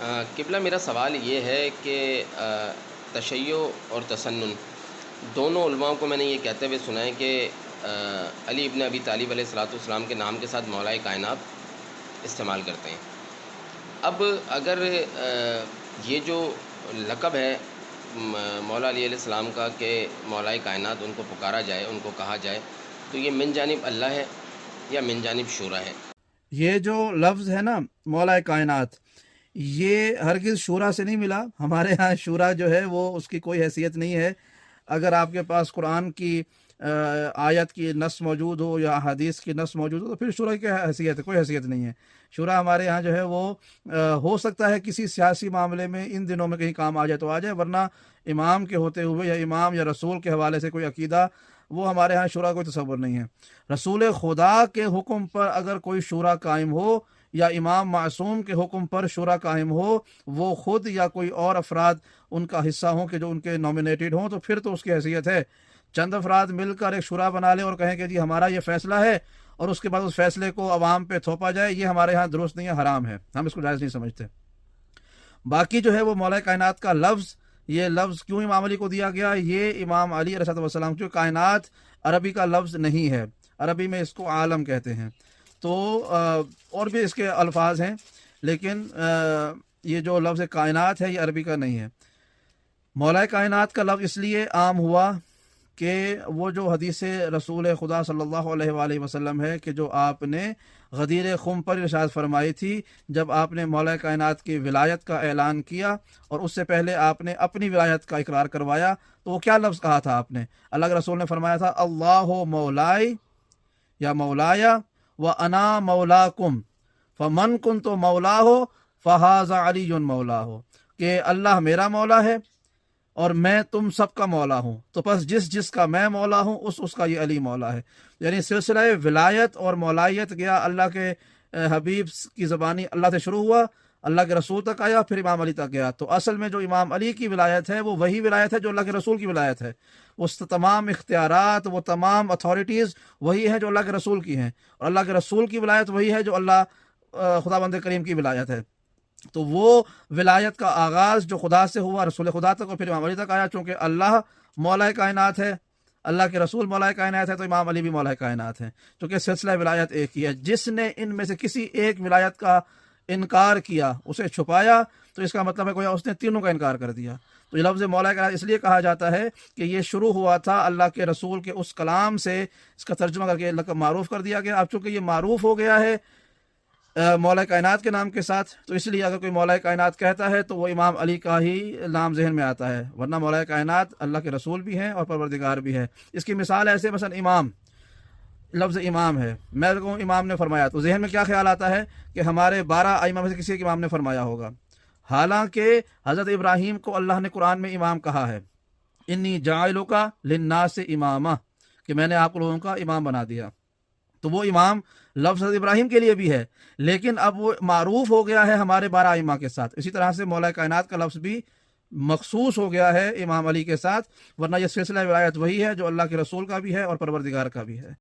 قبلہ میرا سوال یہ ہے کہ تشیع اور تسنن دونوں علماء کو میں نے یہ کہتے ہوئے سنا ہے کہ علی ابن ابی طالب علیہ الصلوۃ والسلام کے نام کے ساتھ مولائے کائنات استعمال کرتے ہیں۔ اب اگر یہ جو لقب ہے مولا علی علیہ السلام کا کہ مولائے کائنات ان کو پکارا جائے، ان کو کہا جائے، تو یہ من جانب اللہ ہے یا من جانب شورا ہے؟ یہ جو لفظ ہے نا مولا کائنات، یہ ہرگز شورا سے نہیں ملا۔ ہمارے ہاں شورا جو ہے وہ اس کی کوئی حیثیت نہیں ہے۔ اگر آپ کے پاس قرآن کی آیت کی نص موجود ہو یا حدیث کی نص موجود ہو تو پھر شورا کی حیثیت ہے، کوئی حیثیت نہیں ہے۔ شورا ہمارے ہاں جو ہے وہ ہو سکتا ہے کسی سیاسی معاملے میں ان دنوں میں کہیں کام آ جائے تو آ جائے، ورنہ امام کے ہوتے ہوئے یا امام یا رسول کے حوالے سے کوئی عقیدہ، وہ ہمارے ہاں شورا کوئی تصور نہیں ہے۔ رسول خدا کے حکم پر اگر کوئی شورا قائم ہو یا امام معصوم کے حکم پر شورا قائم ہو، وہ خود یا کوئی اور افراد ان کا حصہ ہوں کہ جو ان کے نامینیٹڈ ہوں، تو پھر تو اس کی حیثیت ہے۔ چند افراد مل کر ایک شورا بنا لیں اور کہیں کہ جی ہمارا یہ فیصلہ ہے، اور اس کے بعد اس فیصلے کو عوام پہ تھوپا جائے، یہ ہمارے ہاں درست نہیں ہے، حرام ہے، ہم اس کو جائز نہیں سمجھتے۔ باقی جو ہے وہ مولا کائنات کا لفظ، یہ لفظ کیوں امام علی کو دیا گیا؟ یہ امام علی علیہ السلام جو کائنات عربی کا لفظ نہیں ہے، عربی میں اس کو عالم کہتے ہیں، تو اور بھی اس کے الفاظ ہیں، لیکن یہ جو لفظ کائنات ہے یہ عربی کا نہیں ہے۔ مولا کائنات کا لفظ اس لیے عام ہوا کہ وہ جو حدیث رسول خدا صلی اللہ علیہ وآلہ وسلم ہے کہ جو آپ نے غدیر خم پر ارشاد فرمائی تھی، جب آپ نے مولا کائنات کی ولایت کا اعلان کیا اور اس سے پہلے آپ نے اپنی ولایت کا اقرار کروایا، تو وہ کیا لفظ کہا تھا آپ نے؟ اللہ کے رسول نے فرمایا تھا اللہ مولائی یا مولایا و انا مولاکم فمن کنت مولا ہو فہذا علی مولا ہو، کہ اللہ میرا مولا ہے اور میں تم سب کا مولا ہوں، تو پس جس کا میں مولا ہوں اس کا یہ علی مولا ہے۔ یعنی سلسلہ ولایت اور مولایت گیا اللہ کے حبیب کی زبانی اللہ سے شروع ہوا، اللہ کے رسول تک آیا، پھر امام علی تک گیا۔ تو اصل میں جو امام علی کی ولایت ہے وہ وہی ولایت ہے جو اللہ کے رسول کی ولایت ہے، وہ تمام اختیارات، وہ تمام اتھارٹیز وہی ہیں جو اللہ کے رسول کی ہیں، اور اللہ کے رسول کی ولایت وہی ہے جو اللہ خداوند کریم کی ولایت ہے۔ تو وہ ولایت کا آغاز جو خدا سے ہوا رسول خدا تک اور پھر امام علی تک آیا، چونکہ اللہ مولا کائنات ہے، اللہ کے رسول مولا کائنات ہے، تو امام علی بھی مولا کائنات ہے، چونکہ سلسلہ ولایت ایک ہی ہے۔ جس نے ان میں سے کسی ایک ولایت کا انکار کیا، اسے چھپایا، تو اس کا مطلب ہے گویا اس نے تینوں کا انکار کر دیا۔ تو یہ لفظ مولا کائنات اس لیے کہا جاتا ہے کہ یہ شروع ہوا تھا اللہ کے رسول کے اس کلام سے، اس کا ترجمہ کر کے لقب معروف کر دیا گیا۔ اب چونکہ یہ معروف ہو گیا ہے مولا کائنات کے نام کے ساتھ، تو اس لیے اگر کوئی مولا کائنات کہتا ہے تو وہ امام علی کا ہی نام ذہن میں آتا ہے، ورنہ مولا کائنات اللہ کے رسول بھی ہیں اور پروردگار بھی ہے۔ اس کی مثال ایسے مثلا امام، لفظ امام ہے، میں کہوں امام نے فرمایا تو ذہن میں کیا خیال آتا ہے کہ ہمارے 12 ائمہ میں سے کسی ایک امام نے فرمایا ہوگا، حالانکہ حضرت ابراہیم کو اللہ نے قرآن میں امام کہا ہے، انی جاعلک للناس امامہ، کہ میں نے آپ لوگوں کا امام بنا دیا۔ تو وہ امام لفظ حضرت ابراہیم کے لیے بھی ہے، لیکن اب وہ معروف ہو گیا ہے ہمارے 12 ائمہ کے ساتھ۔ اسی طرح سے مولا کائنات کا لفظ بھی مخصوص ہو گیا ہے امام علی کے ساتھ، ورنہ یہ سلسلہ ولایت وہی ہے جو اللہ کے رسول کا بھی ہے اور پروردگار کا بھی ہے۔